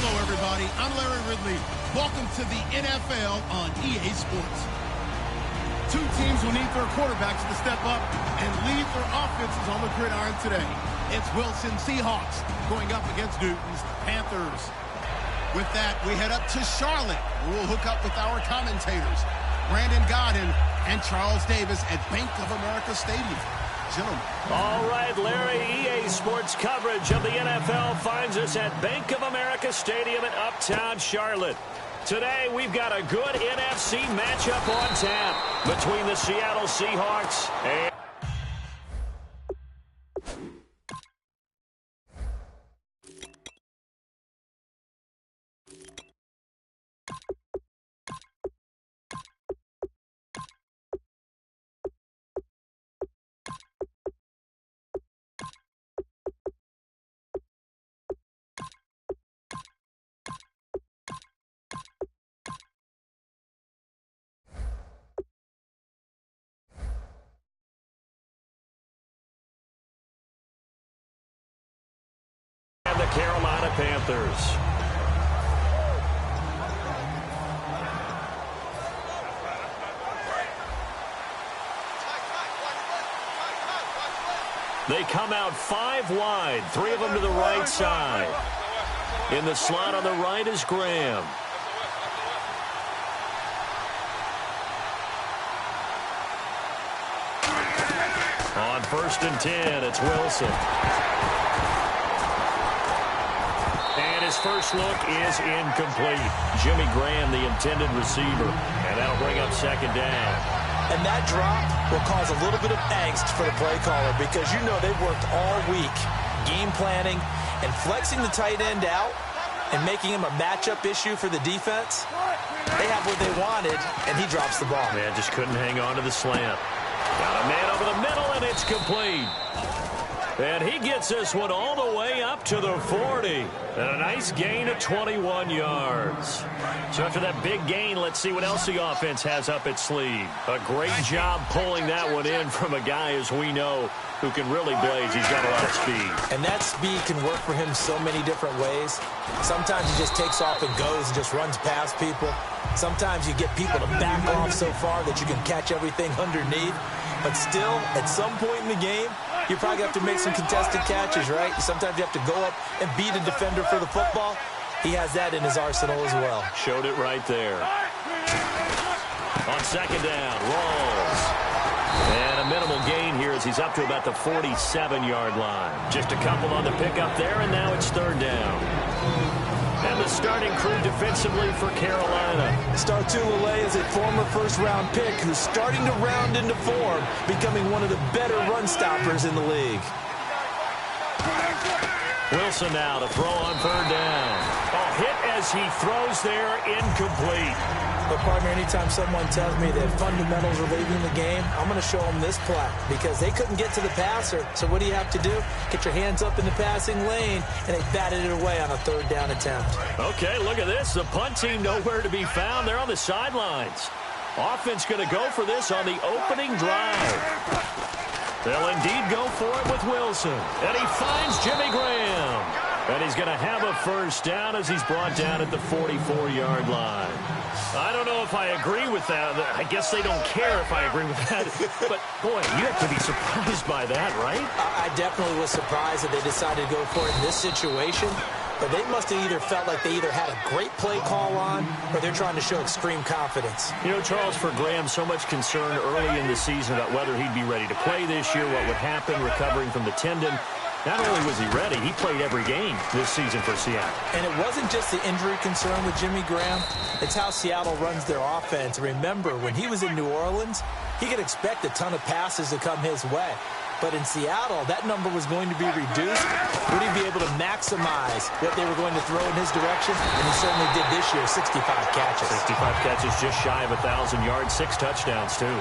Hello, everybody. I'm Larry Ridley. Welcome to the NFL on EA Sports. Two teams will need their quarterbacks to step up and lead their offenses on the gridiron today. It's Wilson Seahawks going up against Newton's Panthers. With that, we head up to Charlotte, where we'll hook up with our commentators, Brandon Godden and Charles Davis at Bank of America Stadium. Gentlemen. All right, Larry, EA Sports coverage of the NFL finds us at Bank of America Stadium in Uptown Charlotte. Today, we've got a good NFC matchup on tap between the Seattle Seahawks and the Carolina Panthers. They come out 5 wide, 3 of them to the right side. In the slot on the right is Graham. On 1st and 10, it's Wilson. And his first look is incomplete. Jimmy Graham, the intended receiver. And that'll bring up 2nd down. And that drop will cause a little bit of angst for the play caller because you know they've worked all week game planning and flexing the tight end out and making him a matchup issue for the defense. They have what they wanted, and he drops the ball. Man, just couldn't hang on to the slant. Got a man over the middle, and it's complete. And he gets this one all the way up to the 40. And a nice gain of 21 yards. So after that big gain, let's see what else the offense has up its sleeve. A great job pulling that one in from a guy, as we know, who can really blaze. He's got a lot of speed. And that speed can work for him so many different ways. Sometimes he just takes off and goes and just runs past people. Sometimes you get people to back off so far that you can catch everything underneath. But still, at some point in the game, you probably have to make some contested catches, right? Sometimes you have to go up and beat a defender for the football. He has that in his arsenal as well. Showed it right there. On 2nd down, rolls. And a minimal gain here as he's up to about the 47-yard line. Just a couple on the pickup there, and now it's 3rd down. And the starting crew defensively for Carolina. Startulele is a former first-round pick who's starting to round into form, becoming one of the better run stoppers in the league. Wilson now to throw on 3rd down. Oh, hit as he throws there, incomplete. But, partner, anytime someone tells me that fundamentals are leaving the game, I'm going to show them this play because they couldn't get to the passer. So what do you have to do? Get your hands up in the passing lane, and they batted it away on a 3rd down attempt. Okay, look at this. The punt team nowhere to be found. They're on the sidelines. Offense going to go for this on the opening drive. They'll indeed go for it with Wilson. And he finds Jimmy Graham. And he's going to have a 1st down as he's brought down at the 44-yard line. I don't know if I agree with that. I guess they don't care if I agree with that. But, boy, you have to be surprised by that, right? I definitely was surprised that they decided to go for it in this situation. But they must have either felt like they either had a great play call on or they're trying to show extreme confidence. You know, Charles, for Graham, so much concern early in the season about whether he'd be ready to play this year, what would happen recovering from the tendon. Not only was he ready, he played every game this season for Seattle. And it wasn't just the injury concern with Jimmy Graham. It's how Seattle runs their offense. Remember, when he was in New Orleans, he could expect a ton of passes to come his way. But in Seattle, that number was going to be reduced. Would he be able to maximize what they were going to throw in his direction? And he certainly did this year, 65 catches. 65 catches, just shy of 1,000 yards, 6 touchdowns, too.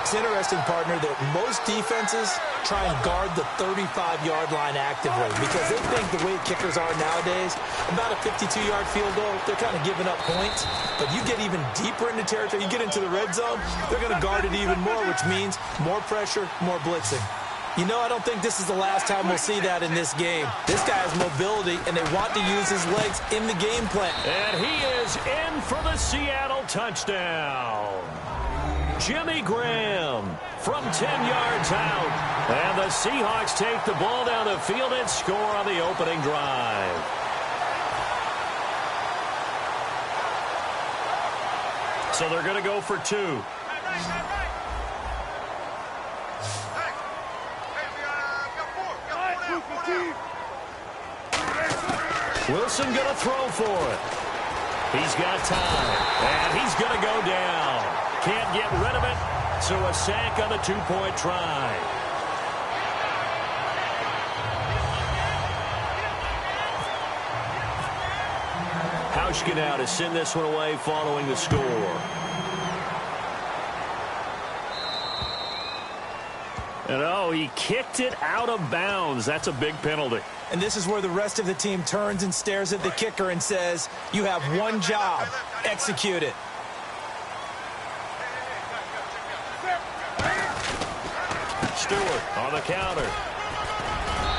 It's interesting, partner, that most defenses try and guard the 35-yard line actively because they think the way kickers are nowadays, about a 52-yard field goal, they're kind of giving up points. But you get even deeper into territory, you get into the red zone, they're going to guard it even more, which means more pressure, more blitzing. You know, I don't think this is the last time we'll see that in this game. This guy has mobility, and they want to use his legs in the game plan. And he is in for the Seattle touchdown. Jimmy Graham from 10 yards out. And the Seahawks take the ball down the field and score on the opening drive. So they're going to go for 2. Wilson going to throw for it. He's got time, and he's going to go down. Can't get rid of it, so a sack on the 2-point try. Hauschka now to send this one away following the score. And oh, he kicked it out of bounds. That's a big penalty. And this is where the rest of the team turns and stares at the kicker and says, you have one job, execute it. Stewart on the counter.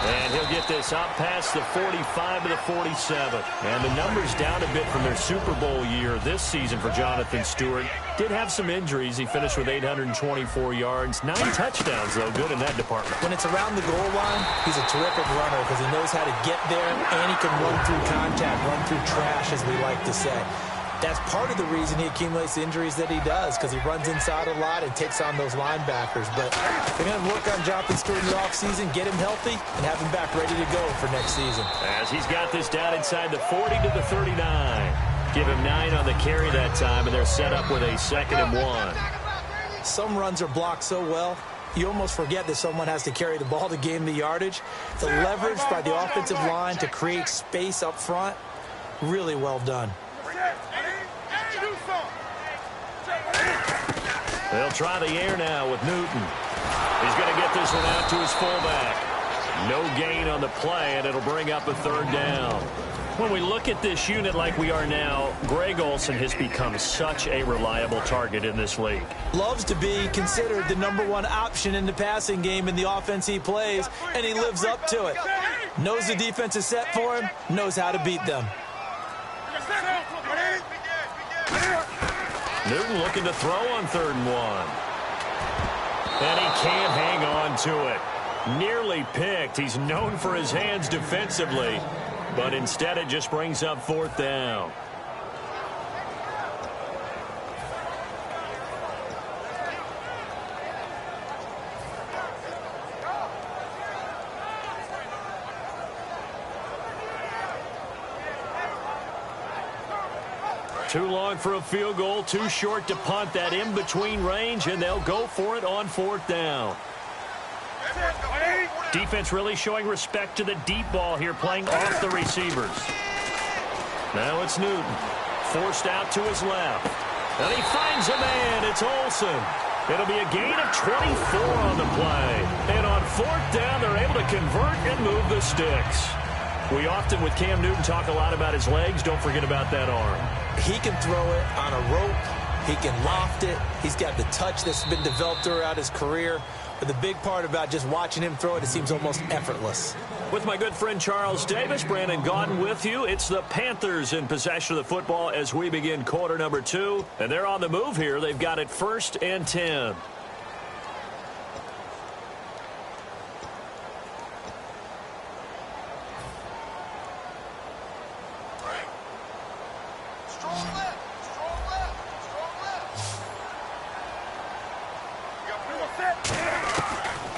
And he'll get this up past the 45 to the 47. And the numbers down a bit from their Super Bowl year this season for Jonathan Stewart. Did have some injuries. He finished with 824 yards. 9 touchdowns, though. Good in that department. When it's around the goal line, he's a terrific runner because he knows how to get there, and he can run through contact, run through trash, as we like to say. That's part of the reason he accumulates the injuries that he does, because he runs inside a lot and takes on those linebackers. But they're going to work on Jonathan Stewart in the offseason, get him healthy, and have him back ready to go for next season. As he's got this down inside the 40 to the 39. Give him 9 on the carry that time, and they're set up with a 2nd and 1. Some runs are blocked so well, you almost forget that someone has to carry the ball to gain the yardage. The leverage by the offensive line to create space up front, really well done. They'll try the air now with Newton. He's going to get this one out to his fullback. No gain on the play, and it'll bring up a 3rd down. When we look at this unit like we are now, Greg Olsen has become such a reliable target in this league. Loves to be considered the #1 option in the passing game in the offense he plays, and he lives up to it. Knows the defense is set for him, knows how to beat them. Newton looking to throw on 3rd and 1. And he can't hang on to it. Nearly picked. He's known for his hands defensively, but instead it just brings up 4th down. Too long for a field goal, too short to punt. That in-between range, and they'll go for it on 4th down. Defense really showing respect to the deep ball here, playing off the receivers. Now it's Newton, forced out to his left. And he finds a man. It's Olsen. It'll be a gain of 24 on the play. And on 4th down, they're able to convert and move the sticks. We often, with Cam Newton, talk a lot about his legs. Don't forget about that arm. He can throw it on a rope. He can loft it. He's got the touch that's been developed throughout his career. But the big part about just watching him throw it, it seems almost effortless. With my good friend Charles Davis, Brandon Gaudin with you. It's the Panthers in possession of the football as we begin quarter number 2. And they're on the move here. They've got it 1st and 10.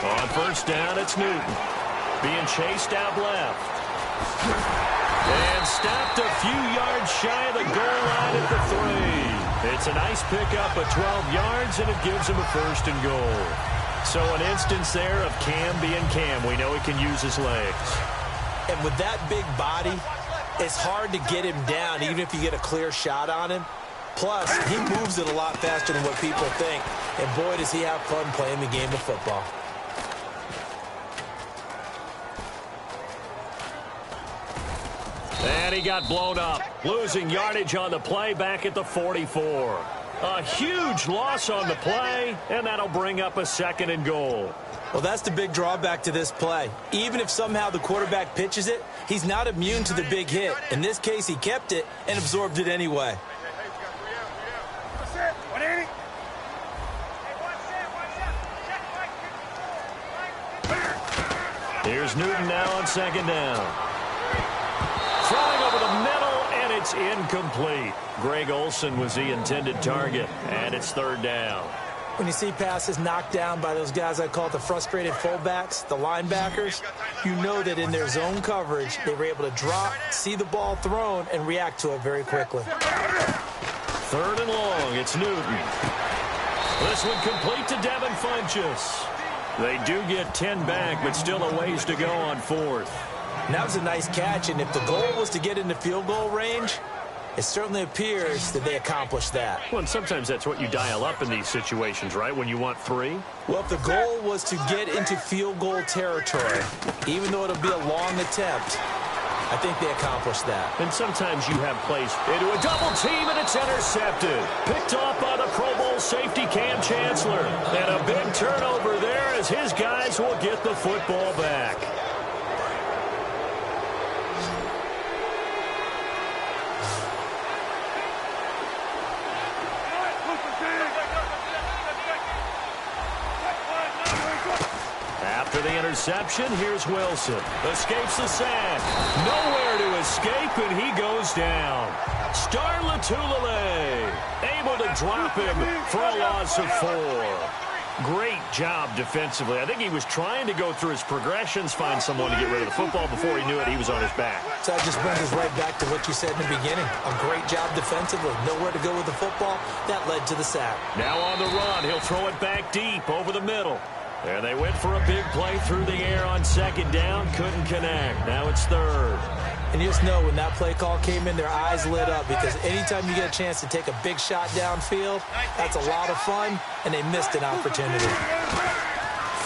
On 1st down, it's Newton. Being chased out left. And stopped a few yards shy of the goal line at the 3. It's a nice pickup of 12 yards, and it gives him a 1st and goal. So an instance there of Cam being Cam. We know he can use his legs. And with that big body, it's hard to get him down, even if you get a clear shot on him. Plus, he moves it a lot faster than what people think. And boy, does he have fun playing the game of football. And he got blown up, losing yardage on the play back at the 44. A huge loss on the play, and that'll bring up a 2nd and goal. Well, that's the big drawback to this play. Even if somehow the quarterback pitches it, he's not immune to the big hit. In this case, he kept it and absorbed it anyway. Here's Newton now on second down. Throwing over the middle, and it's incomplete. Greg Olsen was the intended target, and it's third down. When you see passes knocked down by those guys I call the frustrated fullbacks, the linebackers, you know that in their zone coverage, they were able to drop, see the ball thrown, and react to it very quickly. Third and long, it's Newton. This one complete to Devin Funchess. They do get 10 back, but still a ways to go on fourth. And that was a nice catch, and if the goal was to get into field goal range, it certainly appears that they accomplished that. Well, and sometimes that's what you dial up in these situations, right, when you want 3? Well, if the goal was to get into field goal territory, even though it'll be a long attempt, I think they accomplished that. And sometimes you have plays into a double team, and it's intercepted. Picked off by the Pro Bowl safety Cam Chancellor. And a big turnover there as his guys will get the football back. After the interception, here's Wilson. Escapes the sack. Nowhere to escape, and he goes down. Star Latulele able to drop him for a loss of 4. Great job defensively. I think he was trying to go through his progressions, find someone to get rid of the football. Before he knew it, he was on his back. So that just brings us right back to what you said in the beginning. A great job defensively. Nowhere to go with the football. That led to the sack. Now on the run, he'll throw it back deep over the middle. And they went for a big play through the air on second down. Couldn't connect. Now it's third. And you just know when that play call came in, their eyes lit up, because anytime you get a chance to take a big shot downfield, that's a lot of fun, and they missed an opportunity.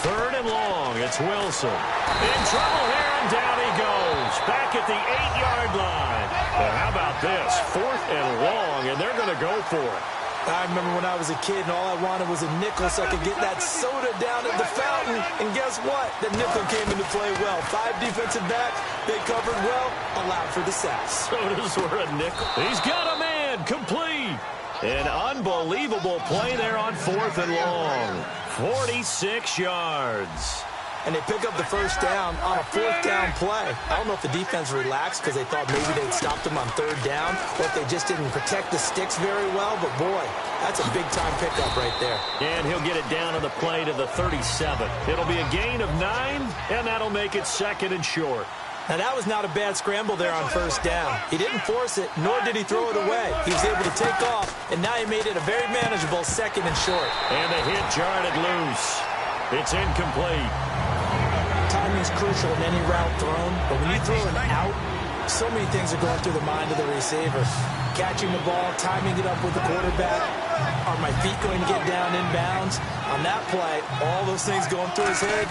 Third and long. It's Wilson. In trouble here, and down he goes. Back at the 8-yard line. Well, how about this? Fourth and long, and they're going to go for it. I remember when I was a kid and all I wanted was a nickel so I could get that soda down at the fountain. And guess what? The nickel came into play well. 5 defensive backs, they covered well, allowed for the sacks. Sodas were a nickel. He's got a man, complete. An unbelievable play there on fourth and long. 46 yards. And they pick up the first down on a fourth down play. I don't know if the defense relaxed because they thought maybe they'd stopped them on third down, or if they just didn't protect the sticks very well. But, boy, that's a big-time pickup right there. And he'll get it down on the play to the 37. It'll be a gain of 9, and that'll make it second and short. Now, that was not a bad scramble there on first down. He didn't force it, nor did he throw it away. He was able to take off, and now he made it a very manageable second and short. And the hit jarred it loose. It's incomplete. Timing's crucial in any route thrown, but when you throw an out, so many things are going through the mind of the receiver. Catching the ball, timing it up with the quarterback. Are my feet going to get down inbounds? On that play, all those things going through his head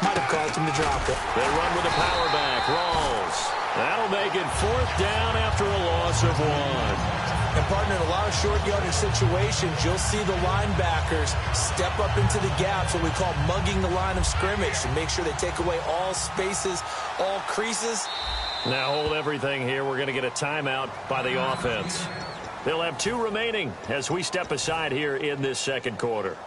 might have caused him to drop it. They run with the power back. Rawls. That'll make it fourth down after a loss of 1. And, partner, in a lot of short yardage situations, you'll see the linebackers step up into the gaps, what we call mugging the line of scrimmage, to make sure they take away all spaces, all creases. Now hold everything here. We're going to get a timeout by the offense. They'll have 2 remaining as we step aside here in this second quarter.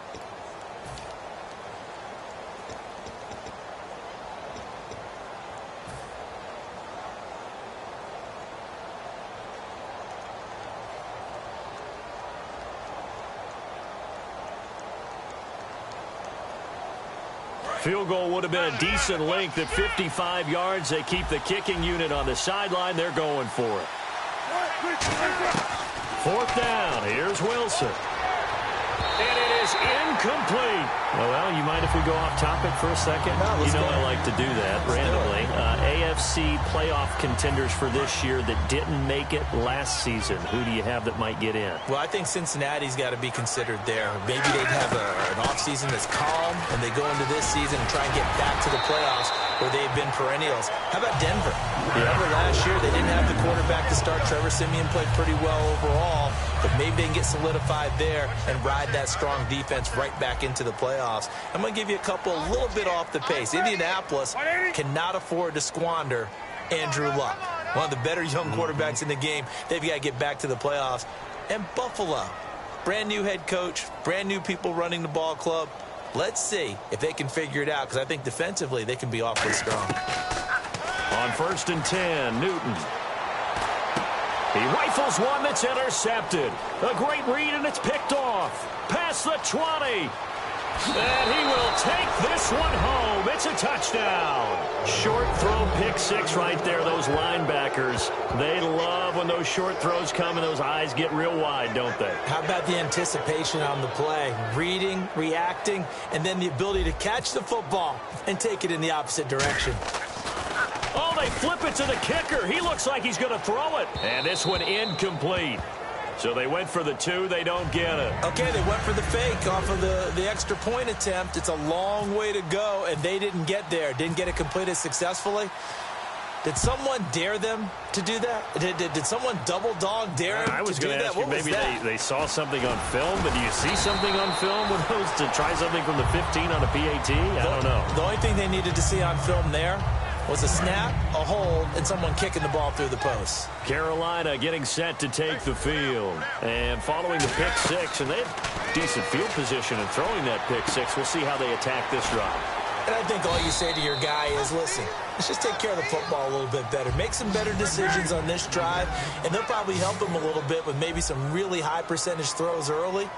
Field goal would have been a decent length at 55 yards. They keep the kicking unit on the sideline. They're going for it. Fourth down. Here's Wilson. And it is incomplete. Well, you mind if we go off topic for a second? No, you know go. I like to do that randomly. AFC playoff contenders for this year that didn't make it last season. Who do you have that might get in? Well, I think Cincinnati's got to be considered there. Maybe they'd have an offseason that's calm, and they go into this season and try and get back to the playoffs where they've been perennials. How about Denver? Remember last year they didn't have the quarterback to start. Trevor Siemian played pretty well overall, but maybe they can get solidified there and ride ride that strong defense right back into the playoffs. I'm going to give you a couple a little bit off the pace. Indianapolis cannot afford to squander Andrew Luck, one of the better young quarterbacks in the game. They've got to get back to the playoffs. And Buffalo, brand new head coach, brand new people running the ball club. Let's see if they can figure it out, because I think defensively they can be awfully strong. On 1st and 10, Newton. He rifles one that's intercepted. A great read, and it's picked off. Past the 20. And he will take this one home. It's a touchdown. Short throw, pick six right there. Those linebackers, they love when those short throws come and those eyes get real wide, don't they? How about the anticipation on the play? Reading, reacting, and then the ability to catch the football and take it in the opposite direction. Oh, they flip it to the kicker. He looks like he's going to throw it. And this one incomplete. So they went for the 2. They don't get it. Okay, they went for the fake off of the extra point attempt. It's a long way to go, and they didn't get there. Didn't get it completed successfully. Did someone dare them to do that? Did someone double dog dare them to do that? I was going to ask you, maybe they saw something on film, but do you see something on film with those to try something from the 15 on a PAT? I don't know. The only thing they needed to see on film there was a snap, a hold, and someone kicking the ball through the post. Carolina getting set to take the field. And following the pick six, and they have decent field position in throwing that pick six. We'll see how they attack this drive. And I think all you say to your guy is, listen, let's just take care of the football a little bit better. Make some better decisions on this drive, and they'll probably help him a little bit with maybe some really high percentage throws early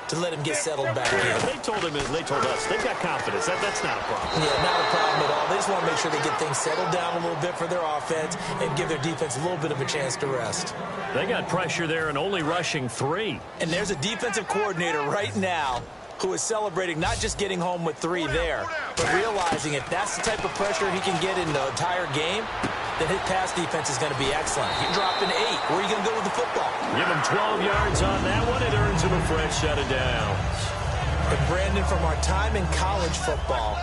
to let him get settled back in. They told us, they've got confidence. That's not a problem. Yeah, not a problem at all. They just want to make sure they get things settled down a little bit for their offense and give their defense a little bit of a chance to rest. They got pressure there and only rushing 3. And there's a defensive coordinator right now who is celebrating not just getting home with 3 there, but realizing if that's the type of pressure he can get in the entire game, then his pass defense is going to be excellent. You're dropping 8. Where are you going to go with the football? Give him 12 yards on that one. It earns him a fresh set of downs. And Brandon, from our time in college football,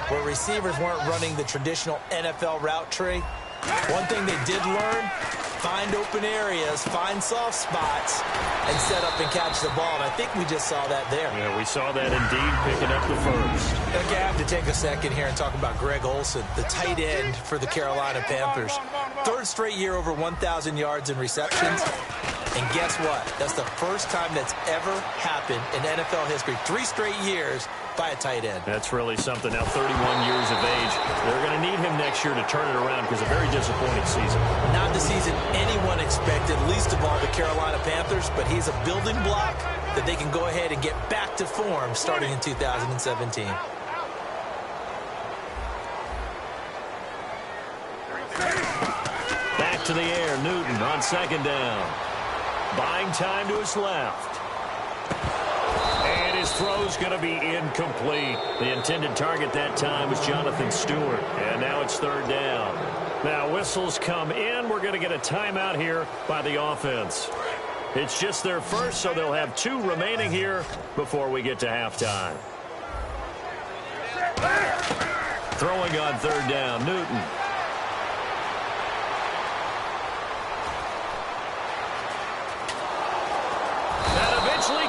where receivers weren't running the traditional NFL route tree, one thing they did learn, find open areas, find soft spots, and set up and catch the ball. And I think we just saw that there. Yeah, we saw that indeed, picking up the first. Okay, I have to take a second here and talk about Greg Olsen, the tight end for the Carolina Panthers. 3rd straight year over 1,000 yards in receptions. And guess what? That's the first time that's ever happened in NFL history. 3 straight years by a tight end. That's really something. Now 31 years of age. They're going to need him next year to turn it around because a very disappointing season. Not the season anyone expected, least of all the Carolina Panthers, but he's a building block that they can go ahead and get back to form starting in 2017. Back to the air, Newton on 2nd down. Buying time to his left. And his throw's going to be incomplete. The intended target that time was Jonathan Stewart. And now it's 3rd down. Now whistles come in. We're going to get a timeout here by the offense. It's just their first, so they'll have 2 remaining here before we get to halftime. Throwing on 3rd down, Newton.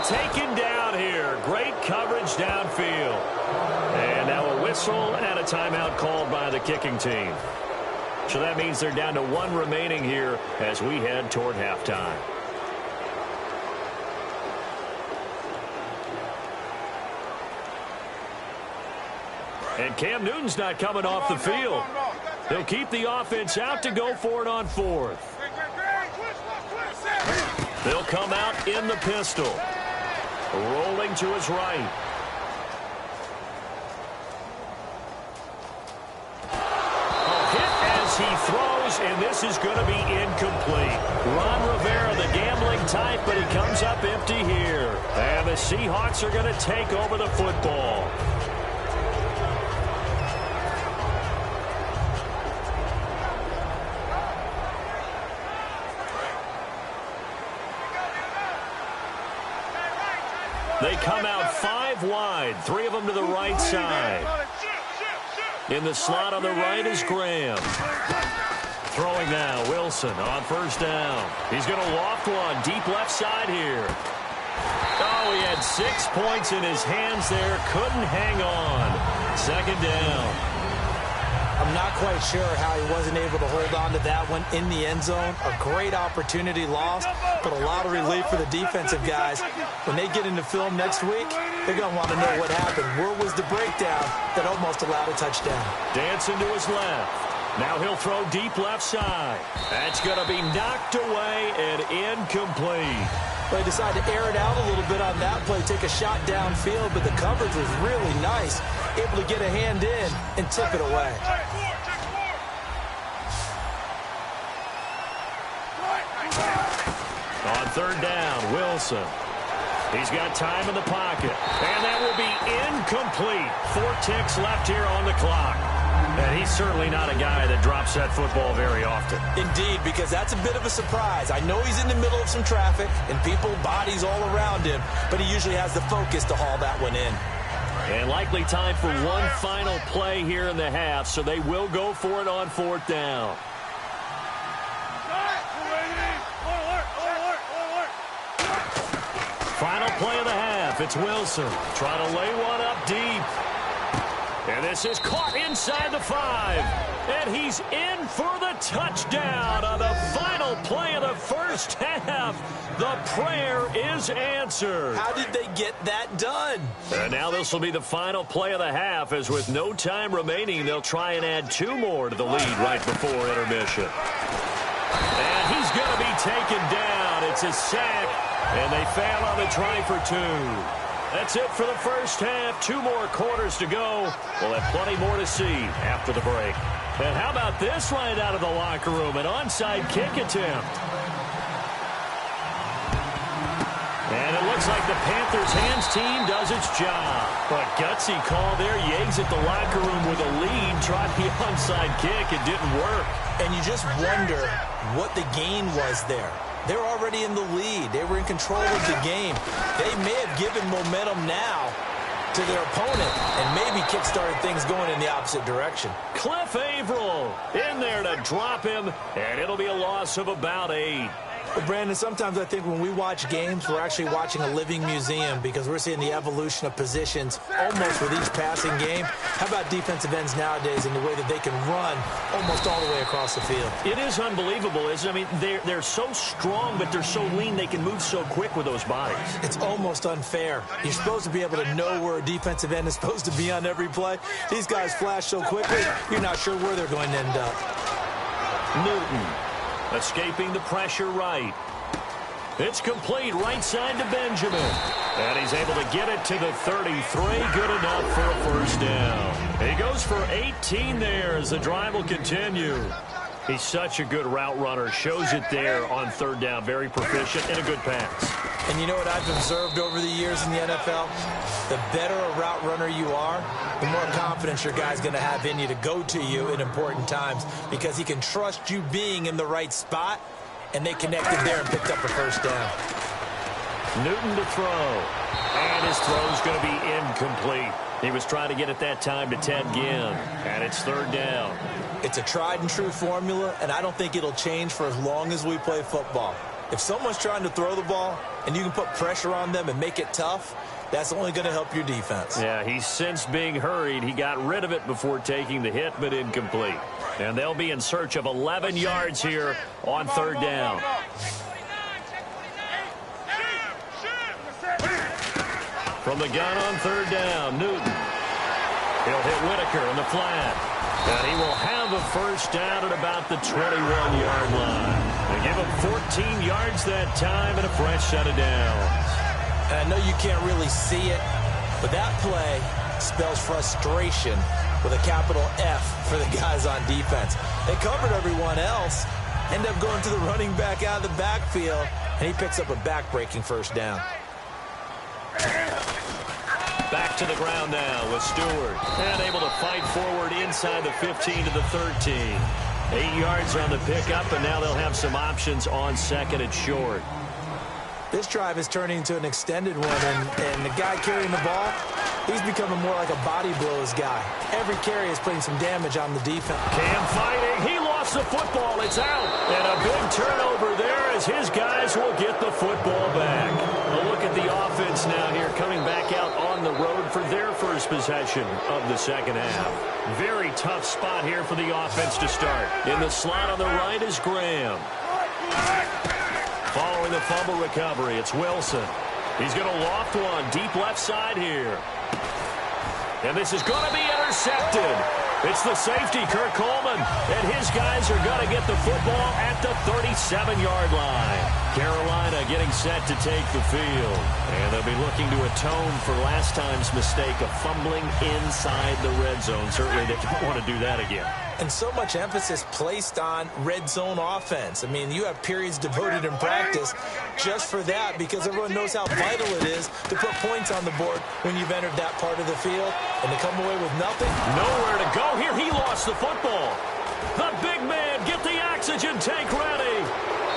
Taken down here. Great coverage downfield. And now a whistle and a timeout called by the kicking team. So that means they're down to 1 remaining here as we head toward halftime. And Cam Newton's not coming off the field. They'll keep the offense out to go for it on 4th. They'll come out in the pistol. Rolling to his right. A hit as he throws, and this is going to be incomplete. Ron Rivera, the gambling type, but he comes up empty here. And the Seahawks are going to take over the football. They come out 5 wide, 3 of them to the right side. In the slot on the right is Graham. Throwing now, Wilson on 1st down. He's going to loft one deep left side here. Oh, he had 6 points in his hands there. Couldn't hang on. Second down. I'm not quite sure how he wasn't able to hold on to that one in the end zone. A great opportunity lost, but a lot of relief for the defensive guys. When they get into film next week, they're going to want to know what happened. Where was the breakdown that almost allowed a touchdown? Dancing to his left. Now he'll throw deep left side. That's going to be knocked away and incomplete. They decided to air it out a little bit on that play, take a shot downfield, but the coverage was really nice. Able to get a hand in and tip it away. On third down, Wilson. He's got time in the pocket. And that will be incomplete. 4 ticks left here on the clock. And he's certainly not a guy that drops that football very often. Indeed, because that's a bit of a surprise. I know he's in the middle of some traffic and people, bodies all around him, but he usually has the focus to haul that one in. And likely time for one final play here in the half, so they will go for it on fourth down. Final play of the half. It's Wilson trying to lay one up deep. And this is caught inside the 5. And he's in for the touchdown on the final play of the first half. The prayer is answered. How did they get that done? And now this will be the final play of the half, as with no time remaining, they'll try and add 2 more to the lead right before intermission. And he's going to be taken down. It's a sack, and they fail on the try for 2. That's it for the first half. 2 more quarters to go. We'll have plenty more to see after the break. And how about this right out of the locker room? An onside kick attempt. And it looks like the Panthers' hands team does its job. But gutsy call there. Yates at the locker room with a lead. Tried the onside kick. It didn't work. And you just wonder what the gain was there. They're already in the lead. They were in control of the game. They may have given momentum now to their opponent and maybe kick-started things going in the opposite direction. Cliff Averill in there to drop him, and it'll be a loss of about 8. Well, Brandon, sometimes I think when we watch games, we're actually watching a living museum because we're seeing the evolution of positions almost with each passing game. How about defensive ends nowadays and the way that they can run almost all the way across the field? It is unbelievable, isn't it? I mean, they're so strong, but they're so lean. They can move so quick with those bodies. It's almost unfair. You're supposed to be able to know where a defensive end is supposed to be on every play. These guys flash so quickly, you're not sure where they're going to end up. Newton escaping the pressure right. It's complete right side to Benjamin. And he's able to get it to the 33. Good enough for a first down. He goes for 18 there as the drive will continue. He's such a good route runner. Shows it there on third down. Very proficient and a good pass. And you know what I've observed over the years in the NFL? The better a route runner you are, the more confidence your guy's going to have in you to go to you in important times because he can trust you being in the right spot, and they connected there and picked up a first down. Newton to throw. And his throw's going to be incomplete. He was trying to get it that time to Ted Ginn. And it's third down. It's a tried and true formula, and I don't think it'll change for as long as we play football. If someone's trying to throw the ball and you can put pressure on them and make it tough, that's only going to help your defense. Yeah, he's since being hurried. He got rid of it before taking the hit, but incomplete. And they'll be in search of 11 yards here on third down. From the gun on third down, Newton. He'll hit Whitaker in the flat. And he will have a first down at about the 21-yard line. They give him 14 yards that time and a fresh set of downs. And I know you can't really see it, but that play spells frustration with a capital F for the guys on defense. They covered everyone else, end up going to the running back out of the backfield, and he picks up a back-breaking first down. Back to the ground now with Stewart. And able to fight forward inside the 15 to the 13. 8 yards on the pickup, and now they'll have some options on second and short. This drive is turning into an extended one, and the guy carrying the ball, he's becoming more like a body blows guy. Every carry is putting some damage on the defense. Cam fighting. He lost the football. It's out. And a big turnover there as his guys will get the football back. A look at the offense their first possession of the second half. Very tough spot here for the offense to start. In the slot on the right is Graham. Following the fumble recovery, it's Wilson. He's going to loft one deep left side here. And this is going to be intercepted. It's the safety, Kurt Coleman, and his guys are going to get the football at the 37-yard line. Carolina getting set to take the field. And they'll be looking to atone for last time's mistake of fumbling inside the red zone. Certainly they don't want to do that again. And so much emphasis placed on red zone offense. I mean, you have periods devoted in practice just for that because everyone knows how vital it is to put points on the board when you've entered that part of the field. And to come away with nothing. Nowhere to go here. He lost the football. The big man, get the oxygen tank ready.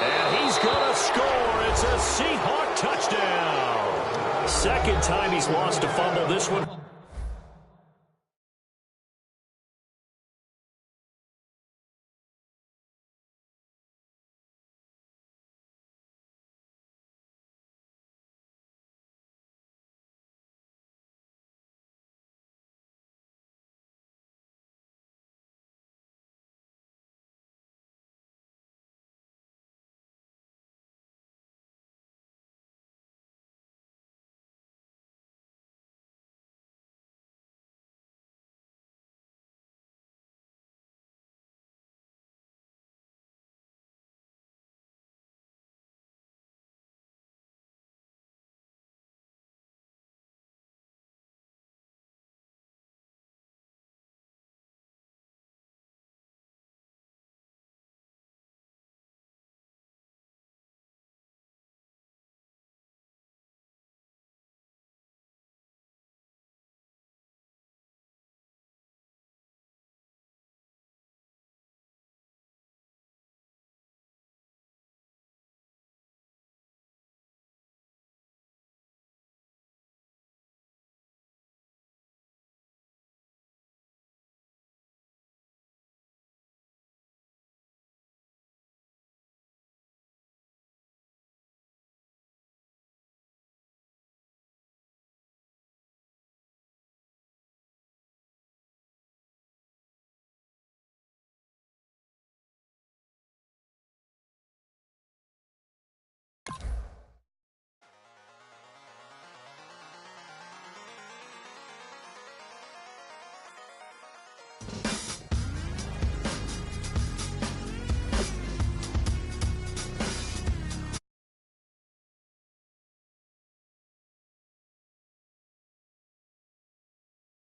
And he's going to score. It's a Seahawk touchdown. Second time he's lost a fumble. This one